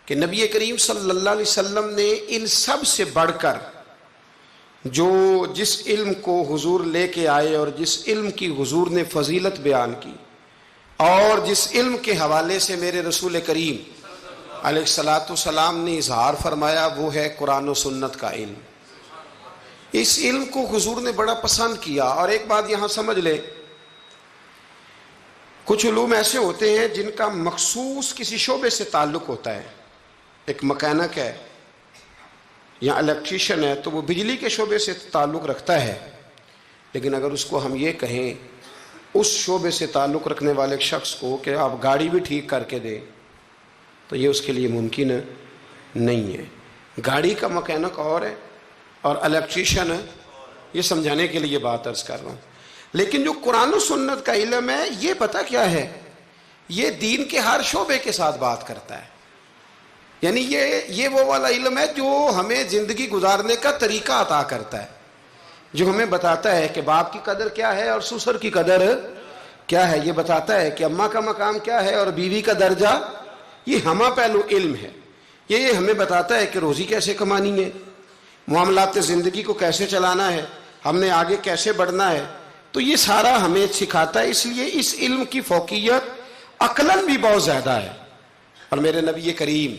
کہ نبی کریم صلی اللہ علیہ وسلم نے ان سب سے بڑھ کر جس علم کو حضور لے کے آئے اور جس علم کی حضور نے فضیلت بیان کی اور جس علم کے حوالے سے میرے رسول کریم علیہ الصلاۃ والسلام نے اظہار فرمایا وہ ہے قرآن و سنت کا علم۔ اس علم کو حضور نے بڑا پسند کیا۔ اور ایک بات یہاں سمجھ لے، کچھ علوم ایسے ہوتے ہیں جن کا مخصوص کسی شعبے سے تعلق ہوتا ہے۔ ایک مکینک ہے یا الیکٹریشین ہے تو وہ بجلی کے شعبے سے تعلق رکھتا ہے، لیکن اگر اس کو ہم یہ کہیں اس شعبے سے تعلق رکھنے والے شخص کو کہ آپ گاڑی بھی ٹھیک کر کے دیں تو یہ اس کے لیے ممکن نہیں ہے۔ گاڑی کا مکینک اور ہے اور الیکٹریشین ہے، یہ سمجھانے کے لیے بات عرض کر رہا ہوں۔ لیکن جو قرآن و سنت کا علم ہے یہ پتہ کیا ہے، یہ دین کے ہر شعبے کے ساتھ بات کرتا ہے۔ یعنی یہ وہ والا علم ہے جو ہمیں زندگی گزارنے کا طریقہ عطا کرتا ہے، جو ہمیں بتاتا ہے کہ باپ کی قدر کیا ہے اور سسر کی قدر کیا ہے، یہ بتاتا ہے کہ اماں کا مقام کیا ہے اور بیوی کا درجہ، یہ ہمہ پہلو علم ہے۔ یہ ہمیں بتاتا ہے کہ روزی کیسے کمانی ہے، معاملات زندگی کو کیسے چلانا ہے، ہم نے آگے کیسے بڑھنا ہے، تو یہ سارا ہمیں سکھاتا ہے۔ اس لیے اس علم کی فوقیت عقلاً بھی بہت زیادہ ہے۔ اور میرے نبی کریم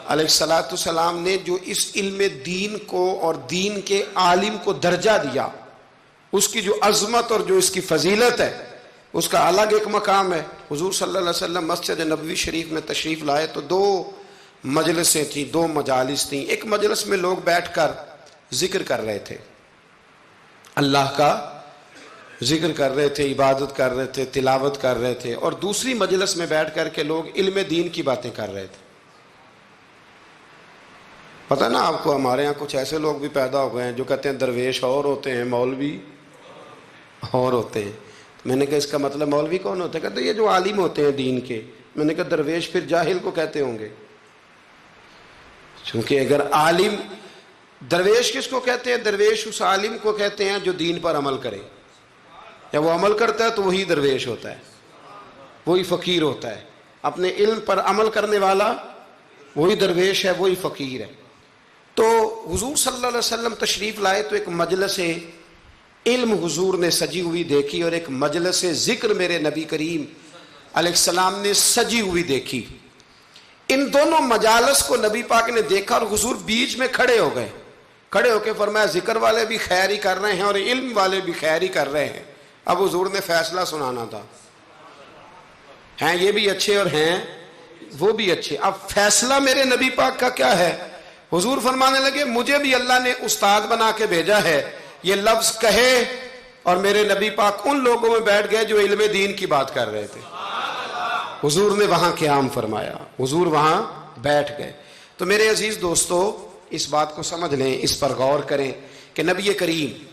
علیہ الصلاۃ والسلام نے جو اس علم دین کو اور دین کے عالم کو درجہ دیا، اس کی جو عظمت اور جو اس کی فضیلت ہے اس کا الگ ایک مقام ہے۔ حضور صلی اللہ علیہ وسلم مسجد نبوی شریف میں تشریف لائے تو دو مجلسیں تھیں، دو مجالس تھیں۔ ایک مجلس میں لوگ بیٹھ کر ذکر کر رہے تھے، اللہ کا ذکر کر رہے تھے، عبادت کر رہے تھے، تلاوت کر رہے تھے، اور دوسری مجلس میں بیٹھ کر کے لوگ علم دین کی باتیں کر رہے تھے۔ پتہ نا آپ کو، ہمارے ہاں کچھ ایسے لوگ بھی پیدا ہو گئے ہیں جو کہتے ہیں درویش اور ہوتے ہیں، مولوی اور ہوتے ہیں۔ میں نے کہا اس کا مطلب مولوی کون ہوتا ہے؟ کہتے ہیں یہ جو عالم ہوتے ہیں دین کے۔ میں نے کہا درویش پھر جاہل کو کہتے ہوں گے، چونکہ اگر عالم، درویش کس کو کہتے ہیں؟ درویش اس عالم کو کہتے ہیں جو دین پر عمل کرے، یا وہ عمل کرتا ہے تو وہی درویش ہوتا ہے، وہی فقیر ہوتا ہے۔ اپنے علم پر عمل کرنے والا وہی درویش ہے، وہی فقیر ہے۔ تو حضور صلی اللہ علیہ وسلم تشریف لائے تو ایک مجلس علم حضور نے سجی ہوئی دیکھی اور ایک مجلس ذکر میرے نبی کریم علیہ السلام نے سجی ہوئی دیکھی۔ ان دونوں مجالس کو نبی پاک نے دیکھا اور حضور بیچ میں کھڑے ہو گئے، کھڑے ہو کے فرمایا ذکر والے بھی خیر ہی کر رہے ہیں اور علم والے بھی خیر ہی کر رہے ہیں۔ اب حضور نے فیصلہ سنانا تھا، ہیں یہ بھی اچھے اور ہیں وہ بھی اچھے۔ اب فیصلہ میرے نبی پاک کا کیا ہے؟ حضور فرمانے لگے مجھے بھی اللہ نے استاد بنا کے بھیجا ہے، یہ لفظ کہے، اور میرے نبی پاک ان لوگوں میں بیٹھ گئے جو علم دین کی بات کر رہے تھے۔ حضور نے وہاں قیام فرمایا، حضور وہاں بیٹھ گئے۔ تو میرے عزیز دوستو، اس بات کو سمجھ لیں، اس پر غور کریں کہ نبی کریم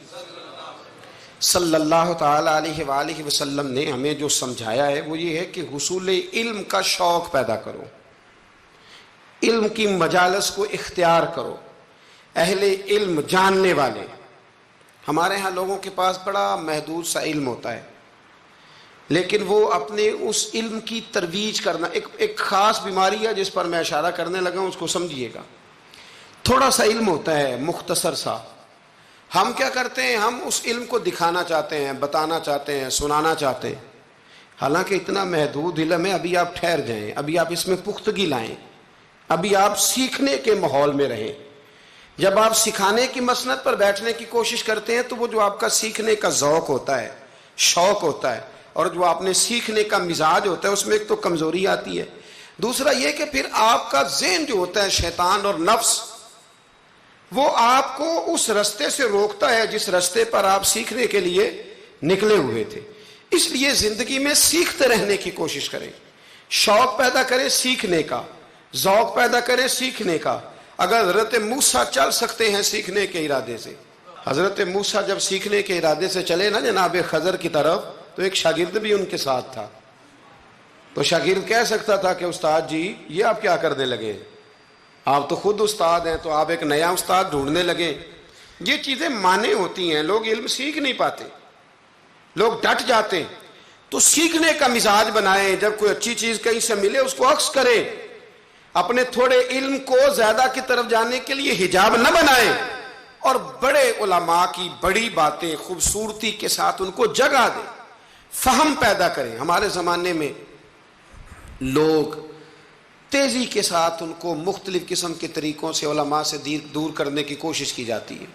صلی اللہ تعالی علیہ وآلہ وسلم نے ہمیں جو سمجھایا ہے وہ یہ ہے کہ حصول علم کا شوق پیدا کرو، علم کی مجالس کو اختیار کرو، اہل علم جاننے والے۔ ہمارے ہاں لوگوں کے پاس بڑا محدود سا علم ہوتا ہے، لیکن وہ اپنے اس علم کی ترویج کرنا، ایک خاص بیماری ہے جس پر میں اشارہ کرنے لگا ہوں، اس کو سمجھیے گا۔ تھوڑا سا علم ہوتا ہے، مختصر سا، ہم کیا کرتے ہیں، ہم اس علم کو دکھانا چاہتے ہیں، بتانا چاہتے ہیں، سنانا چاہتے ہیں، حالانکہ اتنا محدود علم ہے۔ ابھی آپ ٹھہر جائیں، ابھی آپ اس میں پختگی لائیں، ابھی آپ سیکھنے کے ماحول میں رہیں۔ جب آپ سکھانے کی مسند پر بیٹھنے کی کوشش کرتے ہیں تو وہ جو آپ کا سیکھنے کا ذوق ہوتا ہے، شوق ہوتا ہے، اور جو آپ نے سیکھنے کا مزاج ہوتا ہے، اس میں ایک تو کمزوری آتی ہے، دوسرا یہ کہ پھر آپ کا ذہن جو ہوتا ہے، شیطان اور نفس، وہ آپ کو اس رستے سے روکتا ہے جس رستے پر آپ سیکھنے کے لیے نکلے ہوئے تھے۔ اس لیے زندگی میں سیکھتے رہنے کی کوشش کریں، شوق پیدا کریں سیکھنے کا، ذوق پیدا کریں سیکھنے کا۔ اگر حضرت موسیٰ چل سکتے ہیں سیکھنے کے ارادے سے، حضرت موسیٰ جب سیکھنے کے ارادے سے چلے نا جناب خضر کی طرف، تو ایک شاگرد بھی ان کے ساتھ تھا، تو شاگرد کہہ سکتا تھا کہ استاد جی یہ آپ کیا کرنے لگے، آپ تو خود استاد ہیں، تو آپ ایک نیا استاد ڈھونڈنے لگے۔ یہ چیزیں مانے ہوتی ہیں، لوگ علم سیکھ نہیں پاتے، لوگ ڈٹ جاتے۔ تو سیکھنے کا مزاج بنائیں، جب کوئی اچھی چیز کہیں سے ملے اس کو عکس کریں، اپنے تھوڑے علم کو زیادہ کی طرف جانے کے لیے حجاب نہ بنائیں، اور بڑے علماء کی بڑی باتیں خوبصورتی کے ساتھ ان کو جگہ دیں، فہم پیدا کریں۔ ہمارے زمانے میں لوگ تیزی کے ساتھ ان کو مختلف قسم کے طریقوں سے علماء سے دور کرنے کی کوشش کی جاتی ہے،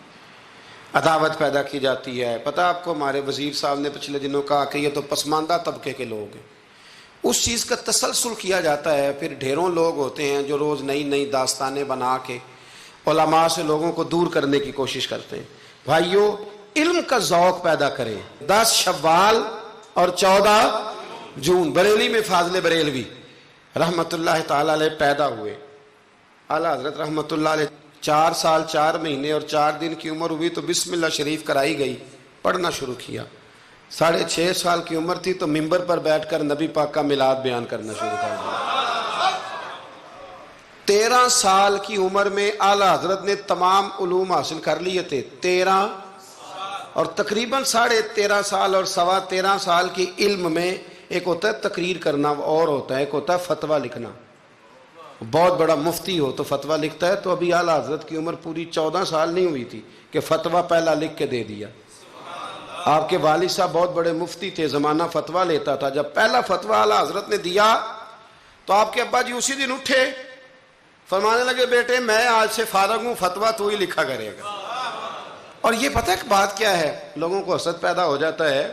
عداوت پیدا کی جاتی ہے۔ پتہ آپ کو ہمارے وزیر صاحب نے پچھلے دنوں کہا کہ یہ تو پسماندہ طبقے کے لوگ ہیں، اس چیز کا تسلسل کیا جاتا ہے، پھر ڈھیروں لوگ ہوتے ہیں جو روز نئی نئی داستانیں بنا کے علماء سے لوگوں کو دور کرنے کی کوشش کرتے ہیں۔ بھائیو، علم کا ذوق پیدا کریں۔ 10 شوال اور 14 جون بریلی میں فاضل بریلوی رحمت اللہ تعالی علیہ پیدا ہوئے۔ اعلیٰ حضرت رحمت اللہ علیہ 4 سال 4 مہینے اور 4 دن کی عمر ہوئی تو بسم اللہ شریف کرائی گئی، پڑھنا شروع کیا۔ 6.5 سال کی عمر تھی تو ممبر پر بیٹھ کر نبی پاک کا میلاد بیان کرنا شروع کر دیا۔ 13 سال کی عمر میں اعلیٰ حضرت نے تمام علوم حاصل کر لیے تھے۔ 13 اور تقریباً 13.5 سال اور 13.25 سال کی علم میں ایک ہوتا ہے تقریر کرنا اور ہوتا ہے ایک ہوتا ہے فتویٰ لکھنا۔ بہت بڑا مفتی ہو تو فتویٰ لکھتا ہے، تو ابھی اعلیٰ حضرت کی عمر پوری 14 سال نہیں ہوئی تھی کہ فتویٰ پہلا لکھ کے دے دیا۔ آپ کے والد صاحب بہت بڑے مفتی تھے، زمانہ فتویٰ لیتا تھا۔ جب پہلا فتویٰ اعلیٰ حضرت نے دیا تو آپ کے ابا جی اسی دن اٹھے، فرمانے لگے بیٹے میں آج سے فارغ ہوں، فتویٰ تو ہی لکھا کرے گا۔ اور یہ پتہ ہے بات کیا ہے، لوگوں کو حسد پیدا ہو جاتا ہے،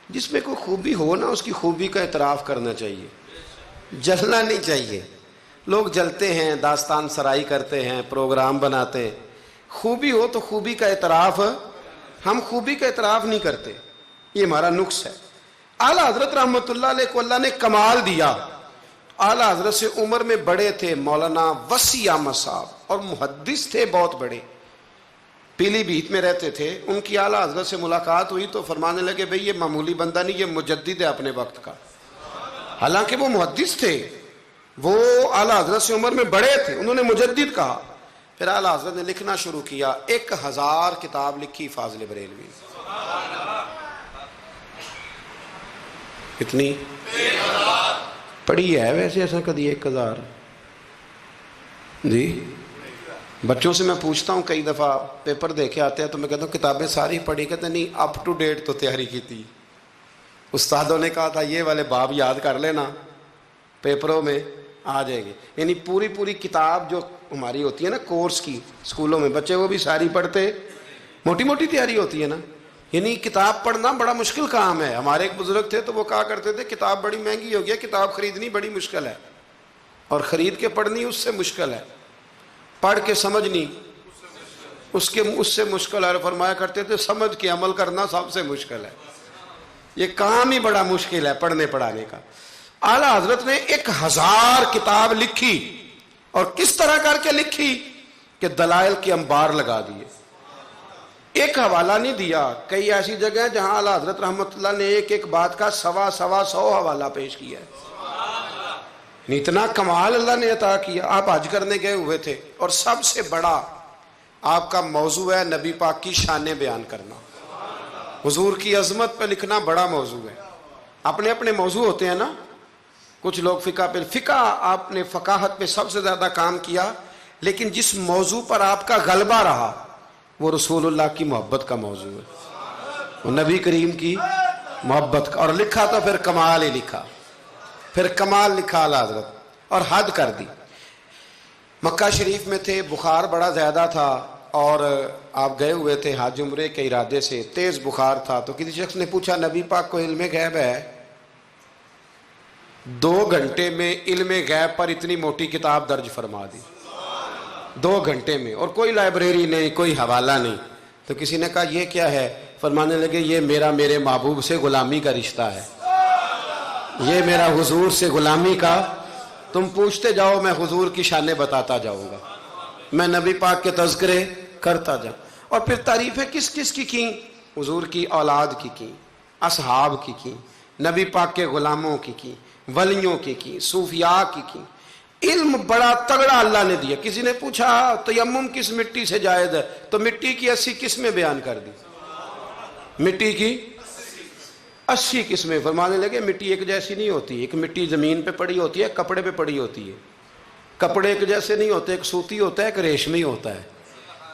جس میں کوئی خوبی ہو نا اس کی خوبی کا اعتراف کرنا چاہیے، جلنا نہیں چاہیے۔ لوگ جلتے ہیں، داستان سرائی کرتے ہیں، پروگرام بناتے ہیں۔ خوبی ہو تو خوبی کا اعتراف، ہم خوبی کا اعتراف نہیں کرتے، یہ ہمارا نقص ہے۔ اعلیٰ حضرت رحمت اللہ علیہ کو اللہ نے کمال دیا۔ اعلیٰ حضرت سے عمر میں بڑے تھے مولانا وسیع احمد صاحب، اور محدث تھے بہت بڑے، پیلی بھیت میں رہتے تھے۔ ان کی اعلیٰ حضرت سے ملاقات ہوئی تو فرمانے لگے بھئی یہ معمولی بندہ نہیں، یہ مجدد ہے اپنے وقت کا۔ حالانکہ وہ محدث تھے، وہ اعلیٰ حضرت سے عمر میں بڑے تھے، انہوں نے مجدد کہا۔ پھر اعلیٰ حضرت نے لکھنا شروع کیا، 1000 کتاب لکھی فاضل بریلوی۔ کتنی پڑھی ہے ویسے ایسا کدی 1000؟ جی بچوں سے میں پوچھتا ہوں، کئی دفعہ پیپر دیکھے آتے ہیں تو میں کہتا ہوں کتابیں ساری پڑھی، کہتے ہیں نہیں اپ ٹو ڈیٹ تو تیاری کی تھی، استادوں نے کہا تھا یہ والے باب یاد کر لینا پیپروں میں آ جائیں گے۔ یعنی پوری کتاب جو ہماری ہوتی ہے نا کورس کی اسکولوں میں، بچے وہ بھی ساری پڑھتے، موٹی موٹی تیاری ہوتی ہے نا۔ یعنی کتاب پڑھنا بڑا مشکل کام ہے۔ ہمارے ایک بزرگ تھے تو وہ کہا کرتے تھے کتاب بڑی مہنگی ہو گئی، کتاب خریدنی بڑی مشکل ہے، اور خرید کے پڑھنی اس سے مشکل ہے، پڑھ کے سمجھنی اس سے مشکل ہے۔ اور فرمایا کرتے تھے سمجھ کے عمل کرنا سب سے مشکل ہے، یہ کام ہی بڑا مشکل ہے پڑھنے پڑھانے کا۔ اعلیٰ حضرت نے 1000 کتاب لکھی، اور کس طرح کر کے لکھی کہ دلائل کے انبار لگا دیے، ایک حوالہ نہیں دیا۔ کئی ایسی جگہ جہاں اعلیٰ حضرت رحمت اللہ نے ایک بات کا 100 حوالہ پیش کیا ہے۔ اتنا کمال اللہ نے عطا کیا۔ آپ حج کرنے گئے ہوئے تھے، اور سب سے بڑا آپ کا موضوع ہے نبی پاک کی شانیں بیان کرنا، حضور کی عظمت پہ لکھنا بڑا موضوع ہے۔ اپنے اپنے موضوع ہوتے ہیں نا، کچھ لوگ فقہ آپ نے فقاہت پہ سب سے زیادہ کام کیا، لیکن جس موضوع پر آپ کا غلبہ رہا وہ رسول اللہ کی محبت کا موضوع ہے، وہ نبی کریم کی محبت کا، اور لکھا تو پھر کمال ہی لکھا، پھر کمال لکھا اعلیٰ حضرت، اور حد کر دی۔ مکہ شریف میں تھے، بخار بڑا زیادہ تھا، اور آپ گئے ہوئے تھے حج عمرے کے ارادے سے، تیز بخار تھا، تو کسی شخص نے پوچھا نبی پاک کو علم غیب ہے؟ 2 گھنٹے میں علم غیب پر اتنی موٹی کتاب درج فرما دی، 2 گھنٹے میں، اور کوئی لائبریری نہیں، کوئی حوالہ نہیں۔ تو کسی نے کہا یہ کیا ہے؟ فرمانے لگے یہ میرے محبوب سے غلامی کا رشتہ ہے، یہ میرا حضور سے غلامی کا، تم پوچھتے جاؤ میں حضور کی شانیں بتاتا جاؤں گا، میں نبی پاک کے تذکرے کرتا جاؤں۔ اور پھر تعریفیں کس کس کی حضور کی اولاد کی اصحاب کی نبی پاک کے غلاموں کی ولیوں کی صوفیاء کی۔ علم بڑا تگڑا اللہ نے دیا۔ کسی نے پوچھا تیمم کس مٹی سے جائز ہے؟ تو مٹی کی 80 قسمیں بیان کر دی، مٹی کی 80 قسمیں۔ فرمانے لگے مٹی ایک جیسی نہیں ہوتی، ایک مٹی زمین پہ پڑی ہوتی ہے، کپڑے پہ پڑی ہوتی ہے، کپڑے ایک جیسے نہیں ہوتے، ایک سوتی ہوتا ہے ایک ریشمی ہوتا ہے،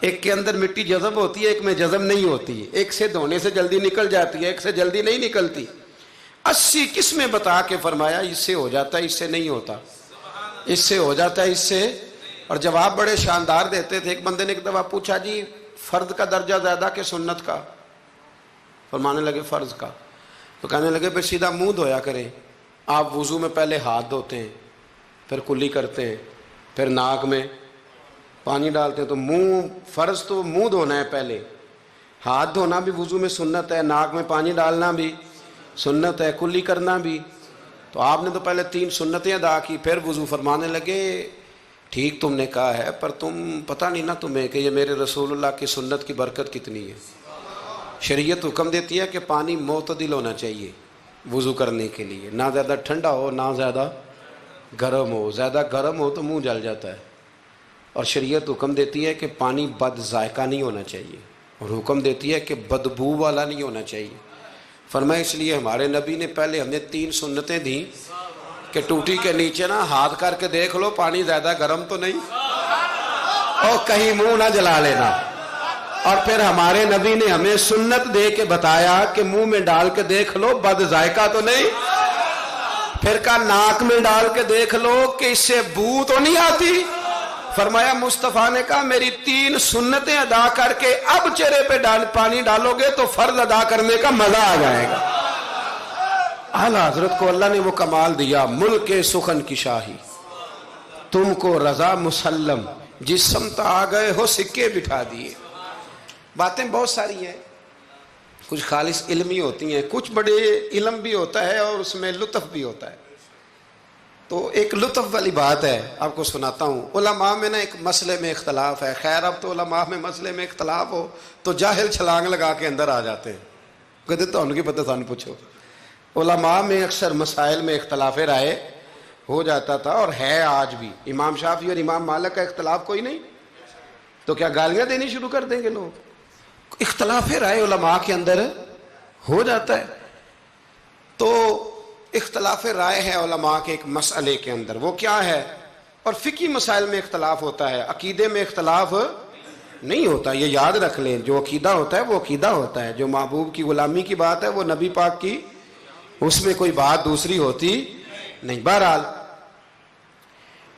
ایک کے اندر مٹی جذب ہوتی ہے ایک میں جذب نہیں ہوتی، ایک سے دھونے سے جلدی نکل جاتی ہے ایک سے جلدی نہیں نکلتی۔ 80 قسمیں بتا کے فرمایا اس سے ہو جاتا ہے، اس سے نہیں ہوتا، اس سے ہو جاتا ہے، اس سے۔ اور جواب بڑے شاندار دیتے تھے۔ ایک بندے نے ایک دفعہ پوچھا جی فرض کا درجہ زیادہ کہ سنت کا؟ فرمانے لگے فرض کا۔ تو کہنے لگے پھر سیدھا منہ دھویا کریں، آپ وضو میں پہلے ہاتھ دھوتے ہیں پھر کلی کرتے ہیں پھر ناک میں پانی ڈالتے ہیں، تو منہ فرض تو منہ دھونا ہے پہلے، ہاتھ دھونا بھی وضو میں سنت ہے، ناک میں پانی ڈالنا بھی سنت ہے، کلی کرنا بھی۔ تو آپ نے تو پہلے 3 سنتیں ادا کی پھر وضو۔ فرمانے لگے ٹھیک تم نے کہا ہے، پر تم پتہ نہیں نا تمہیں کہ یہ میرے رسول اللہ کی سنت کی برکت کتنی ہے۔ شریعت حکم دیتی ہے کہ پانی معتدل ہونا چاہیے وضو کرنے کے لیے، نہ زیادہ ٹھنڈا ہو نہ زیادہ گرم ہو، زیادہ گرم ہو تو منہ جل جاتا ہے۔ اور شریعت حکم دیتی ہے کہ پانی بد ذائقہ نہیں ہونا چاہیے، اور حکم دیتی ہے کہ بدبو والا نہیں ہونا چاہیے۔ فرمایا اس لیے ہمارے نبی نے پہلے ہمیں 3 سنتیں دیں کہ ٹوٹی کے نیچے نا ہاتھ کر کے دیکھ لو پانی زیادہ گرم تو نہیں، اور کہیں منہ نہ جلا لینا۔ اور پھر ہمارے نبی نے ہمیں سنت دے کے بتایا کہ منہ میں ڈال کے دیکھ لو بد ذائقہ تو نہیں، پھر کہا ناک میں ڈال کے دیکھ لو کہ اس سے بو تو نہیں آتی۔ فرمایا مصطفیٰ نے کہا میری 3 سنتیں ادا کر کے اب چہرے پہ پانی ڈالو گے تو فرض ادا کرنے کا مزہ آ جائے گا۔ اعلیٰ حضرت کو اللہ نے وہ کمال دیا، ملک سخن کی شاہی تم کو رضا مسلم، جس سمت آ گئے ہو سکے بٹھا دیے۔ باتیں بہت ساری ہیں، کچھ خالص علمی ہوتی ہیں، کچھ بڑے علم بھی ہوتا ہے اور اس میں لطف بھی ہوتا ہے۔ تو ایک لطف والی بات ہے آپ کو سناتا ہوں۔ علماء میں نا ایک مسئلے میں اختلاف ہے، خیر اب تو علماء میں مسئلے میں اختلاف ہو تو جاہل چھلانگ لگا کے اندر آ جاتے ہیں، کہتے تو ان کی پتہ سان پوچھو۔ علماء میں اکثر مسائل میں اختلاف رائے ہو جاتا تھا اور ہے آج بھی۔ امام شافعی اور امام مالک کا اختلاف کوئی نہیں تو کیا گالیاں دینی شروع کر دیں گے لوگ؟ اختلاف رائے علماء کے اندر ہو جاتا ہے۔ تو اختلاف رائے ہے علماء کے ایک مسئلے کے اندر، وہ کیا ہے؟ اور فقہی مسائل میں اختلاف ہوتا ہے، عقیدے میں اختلاف نہیں ہوتا، یہ یاد رکھ لیں۔ جو عقیدہ ہوتا ہے وہ عقیدہ ہوتا ہے، جو محبوب کی غلامی کی بات ہے وہ نبی پاک کی، اس میں کوئی بات دوسری ہوتی نہیں۔ بہرحال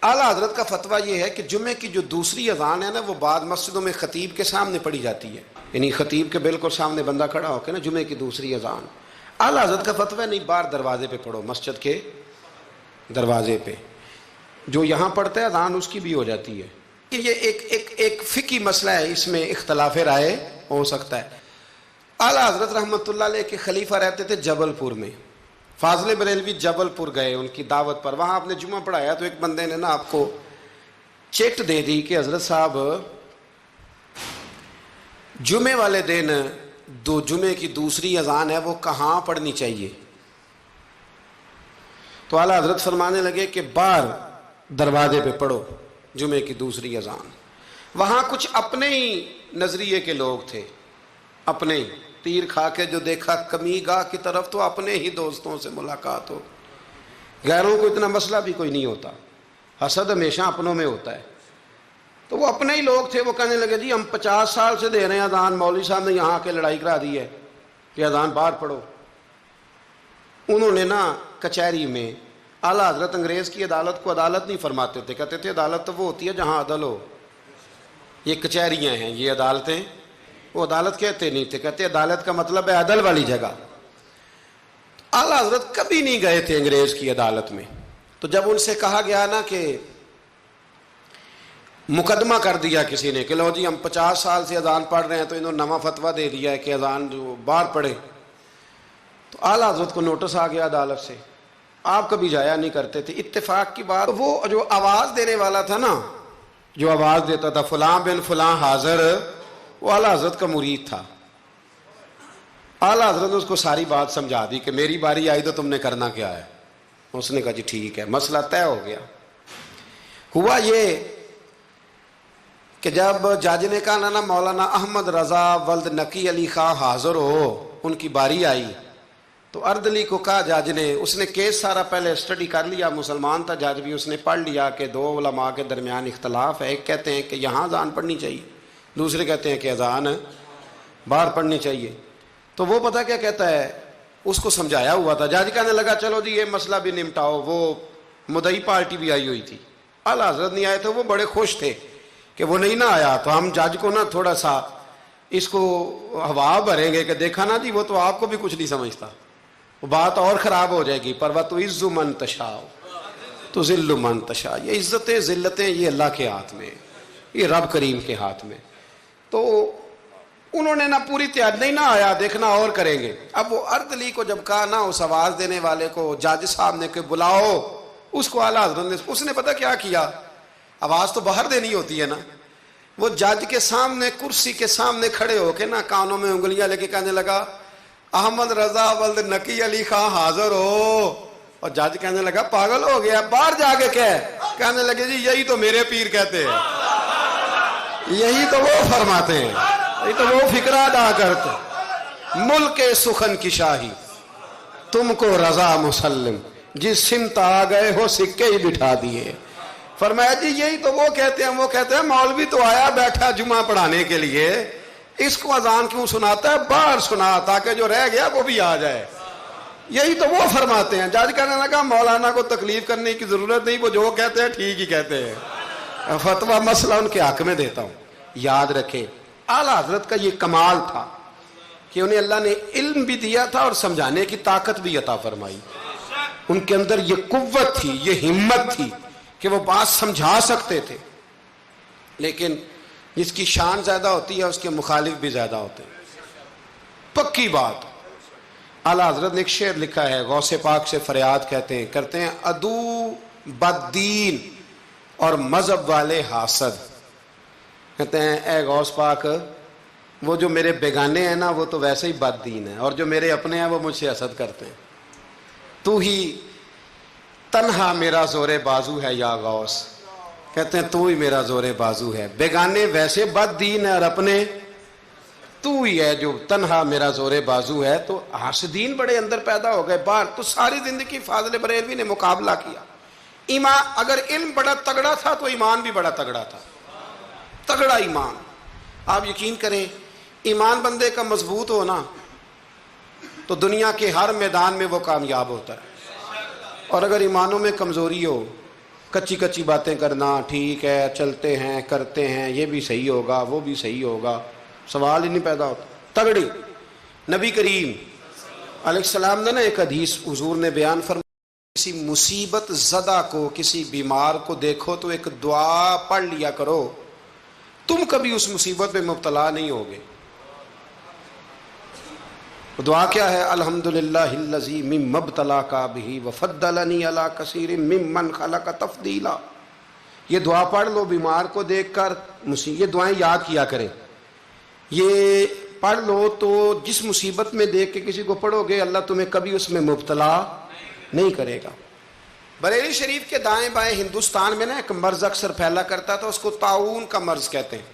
اعلیٰ حضرت کا فتویٰ یہ ہے کہ جمعے کی جو دوسری اذان ہے نا وہ بعض مسجدوں میں خطیب کے سامنے پڑھی جاتی ہے، یعنی خطیب کے بالکل سامنے بندہ کھڑا ہو کے نا جمعے کی دوسری اذان۔ اعلیٰ حضرت کا فتویٰ نہیں باہر دروازے پہ پڑھو، مسجد کے دروازے پہ، جو یہاں پڑھتا ہے اذان اس کی بھی ہو جاتی ہے۔ یہ ایک فقہی مسئلہ ہے، اس میں اختلاف رائے ہو سکتا ہے۔ اعلیٰ حضرت رحمۃ اللہ علیہ کے خلیفہ رہتے تھے جبل پور میں۔ فاضل بریلوی جبل پور گئے ان کی دعوت پر، وہاں آپ نے جمعہ پڑھایا تو ایک بندے نے نا آپ کو چٹ دے دی کہ حضرت صاحب جمعے والے دن جمعے کی دوسری اذان ہے وہ کہاں پڑھنی چاہیے؟ تو اعلیٰ حضرت فرمانے لگے کہ باہر دروازے پہ پڑھو جمعے کی دوسری اذان۔ وہاں کچھ اپنے ہی نظریے کے لوگ تھے، اپنے ہی تیر کھا کے جو دیکھا کمی گاہ کی طرف تو اپنے ہی دوستوں سے ملاقات ہو، غیروں کو اتنا مسئلہ بھی کوئی نہیں ہوتا، حسد ہمیشہ اپنوں میں ہوتا ہے۔ تو وہ اپنے ہی لوگ تھے، وہ کہنے لگے جی ہم 50 سال سے دے رہے ہیں اذان، مولوی صاحب نے یہاں آ کے لڑائی کرا دی ہے کہ اذان باہر پڑھو۔ انہوں نے نا کچہری میں، اعلیٰ حضرت انگریز کی عدالت کو عدالت نہیں فرماتے تھے، کہتے تھے عدالت تو وہ ہوتی ہے جہاں عدل ہو، یہ کچہریاں ہیں یہ عدالتیں، وہ عدالت کہتے نہیں تھے، کہتے عدالت کا مطلب ہے عدل والی جگہ۔ اعلیٰ حضرت کبھی نہیں گئے تھے انگریز کی عدالت میں۔ تو جب ان سے کہا گیا نا کہ مقدمہ کر دیا کسی نے کہ لو جی ہم 50 سال سے اذان پڑھ رہے ہیں تو انہوں نے نواں فتویٰ دے دیا ہے کہ اذان جو باہر پڑھے، تو اعلیٰ حضرت کو نوٹس آ گیا عدالت سے۔ آپ کبھی جایا نہیں کرتے تھے، اتفاق کی بات، وہ جو آواز دینے والا تھا نا، جو آواز دیتا تھا فلاں بن فلاں حاضر، وہ اعلیٰ حضرت کا مرید تھا۔ اعلیٰ حضرت نے اس کو ساری بات سمجھا دی کہ میری باری آئی تو تم نے کرنا کیا ہے۔ اس نے کہا جی ٹھیک ہے، مسئلہ طے ہو گیا۔ ہوا یہ کہ جب جج نے کہا نا مولانا احمد رضا ولد نقی علی خان حاضر ہو، ان کی باری آئی، تو اردلی کو کہا جج نے، اس نے کیس سارا پہلے اسٹڈی کر لیا، مسلمان تھا جج بھی، اس نے پڑھ لیا کہ دو علماء کے درمیان اختلاف ہے، ایک کہتے ہیں کہ یہاں اذان پڑھنی چاہیے، دوسرے کہتے ہیں کہ اذان باہر پڑھنی چاہیے۔ تو وہ پتہ کیا کہتا ہے، اس کو سمجھایا ہوا تھا، جج کہنے لگا چلو جی یہ مسئلہ بھی نمٹاؤ۔ وہ مدعی پارٹی بھی آئی ہوئی تھی، اعلیٰ حضرت نہیں آئے تھے، وہ بڑے خوش تھے کہ وہ نہیں نہ آیا، تو ہم جج کو نا تھوڑا سا اس کو ہوا بھریں گے کہ دیکھا نا جی وہ تو آپ کو بھی کچھ نہیں سمجھتا، وہ بات اور خراب ہو جائے گی۔ پر وَتُعِزُّ مَن تَشَاءُ تُذِلُّ مَن تَشَاءُ، یہ عزتیں ذلتیں یہ اللہ کے ہاتھ میں، یہ رب کریم کے ہاتھ میں۔ تو انہوں نے نہ پوری تیاری، نہیں نہ آیا، دیکھنا اور کریں گے۔ اب وہ اردلی کو جب کہا نا اس آواز دینے والے کو، جج صاحب نے کہ بلاؤ اس کو، اعلیٰ حضرت نے، اس نے پتہ کیا کیا، آواز تو باہر دینی ہوتی ہے نا، وہ جج کے سامنے کرسی کے سامنے کھڑے ہو کے نا کانوں میں انگلیاں لے کے کہنے لگا احمد رضا ولد نقی علی خان حاضر ہو، اور جج کہنے لگا پاگل ہو گیا، باہر جا کے کہنے لگے جی یہی تو میرے پیر کہتے ہیں، یہی تو وہ فرماتے ہیں، یہی تو وہ فکرہ ادا کرتے، ملک سخن کی شاہی تم کو رضا مسلم، جس سمت آ گئے ہو سکے ہی بٹھا دیے۔ فرمایا جی یہی تو وہ کہتے ہیں، وہ کہتے ہیں مولوی تو آیا بیٹھا جمعہ پڑھانے کے لیے، اس کو اذان کیوں سناتا ہے، باہر سنا تاکہ جو رہ گیا وہ بھی آ جائے، یہی تو وہ فرماتے ہیں۔ جج کہنے لگا مولانا کو تکلیف کرنے کی ضرورت نہیں، وہ جو کہتے ہیں ٹھیک ہی کہتے ہیں، فتویٰ مسئلہ ان کے حق میں دیتا ہوں۔ یاد رکھیں اعلیٰ حضرت کا یہ کمال تھا کہ انہیں اللہ نے علم بھی دیا تھا اور سمجھانے کی طاقت بھی عطا فرمائی، ان کے اندر یہ قوت تھی، یہ ہمت تھی کہ وہ بات سمجھا سکتے تھے، لیکن جس کی شان زیادہ ہوتی ہے اس کے مخالف بھی زیادہ ہوتے ہیں، پکی بات۔ اعلیٰ حضرت نے ایک شعر لکھا ہے، غوث پاک سے فریاد کرتے ہیں عدو بددین اور مذہب والے حاسد، کہتے ہیں اے غوث پاک وہ جو میرے بیگانے ہیں نا وہ تو ویسے ہی بد دین ہیں، اور جو میرے اپنے ہیں وہ مجھ سے حسد کرتے ہیں، تو ہی تنہا میرا زور بازو ہے یا غوث، کہتے ہیں تو ہی میرا زور بازو ہے، بیگانے ویسے بد دین ہے اور اپنے تو ہی ہے جو تنہا میرا زور بازو ہے۔ تو حاسدین بڑے اندر پیدا ہو گئے باہر، تو ساری زندگی فاضل بریلوی نے مقابلہ کیا۔ ایمان، اگر علم بڑا تگڑا تھا تو ایمان بھی بڑا تگڑا تھا، تگڑا ایمان۔ آپ یقین کریں ایمان بندے کا مضبوط ہونا تو دنیا کے ہر میدان میں وہ کامیاب ہوتا ہے، اور اگر ایمانوں میں کمزوری ہو، کچی کچی باتیں کرنا، ٹھیک ہے چلتے ہیں کرتے ہیں، یہ بھی صحیح ہوگا وہ بھی صحیح ہوگا، سوال ہی نہیں پیدا ہوتا۔ تگڑی نبی کریم علیہ السلام نے نا ایک حدیث حضور نے بیان فرمایا، کسی مصیبت زدہ کو، کسی بیمار کو دیکھو تو ایک دعا پڑھ لیا کرو، تم کبھی اس مصیبت میں مبتلا نہیں ہوگے۔ دعا کیا ہے؟ الحمدللہ الذی مما ابتلاک بہ وفضلنی علی کثیر ممن خلق تفضیلا۔ یہ دعا پڑھ لو بیمار کو دیکھ کر، یہ دعائیں یاد کیا کریں، یہ پڑھ لو تو جس مصیبت میں دیکھ کے کسی کو پڑھو گے اللہ تمہیں کبھی اس میں مبتلا نہیں کرے گا۔ بریلی شریف کے دائیں بائیں ہندوستان میں نا ایک مرض اکثر پھیلا کرتا تھا، اس کو طاعون کا مرض کہتے ہیں،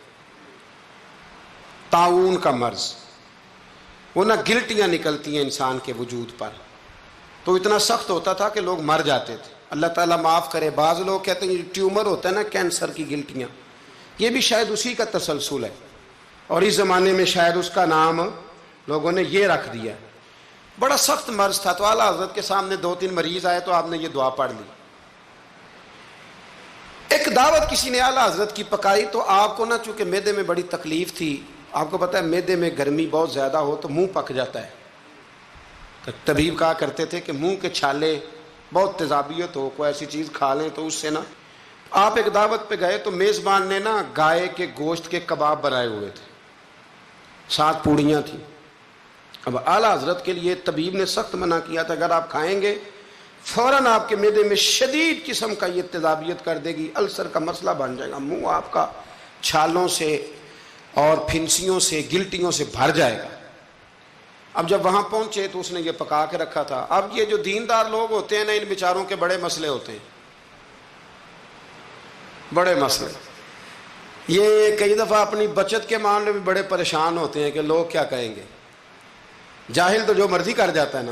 طاعون کا مرض۔ وہ نا گلٹیاں نکلتی ہیں انسان کے وجود پر، تو اتنا سخت ہوتا تھا کہ لوگ مر جاتے تھے، اللہ تعالیٰ معاف کرے۔ بعض لوگ کہتے ہیں یہ ٹیومر ہوتا ہے نا کینسر کی گلٹیاں، یہ بھی شاید اسی کا تسلسل ہے، اور اس زمانے میں شاید اس کا نام لوگوں نے یہ رکھ دیا۔ بڑا سخت مرض تھا، تو اعلیٰ حضرت کے سامنے 2-3 مریض آئے تو آپ نے یہ دعا پڑھ لی۔ ایک دعوت کسی نے اعلیٰ حضرت کی پکائی، تو آپ کو نا چونکہ معدے میں بڑی تکلیف تھی، آپ کو پتہ ہے معدے میں گرمی بہت زیادہ ہو تو منہ پک جاتا ہے، تو طبیب کہا کرتے تھے کہ منہ کے چھالے بہت تیزابیت ہو، کوئی ایسی چیز کھا لیں تو اس سے نا۔ آپ ایک دعوت پہ گئے تو میزبان نے نا گائے کے گوشت کے کباب بنائے ہوئے تھے، 7 پوڑیاں تھیں۔ اب اعلیٰ حضرت کے لیے طبیب نے سخت منع کیا تھا، اگر آپ کھائیں گے فوراً آپ کے معدے میں شدید قسم کا یہ تیزابیت کر دے گی، السر کا مسئلہ بن جائے گا، منہ آپ کا چھالوں سے اور پھنسیوں سے گلٹیوں سے بھر جائے گا۔ اب جب وہاں پہنچے تو اس نے یہ پکا کے رکھا تھا۔ اب یہ جو دیندار لوگ ہوتے ہیں نا، ان بیچاروں کے بڑے مسئلے ہوتے ہیں، بڑے مسئلے۔ یہ کئی دفعہ اپنی بچت کے معاملے میں بڑے پریشان ہوتے ہیں کہ لوگ کیا کہیں گے۔ جاہل تو جو مرضی کر جاتا ہے نا،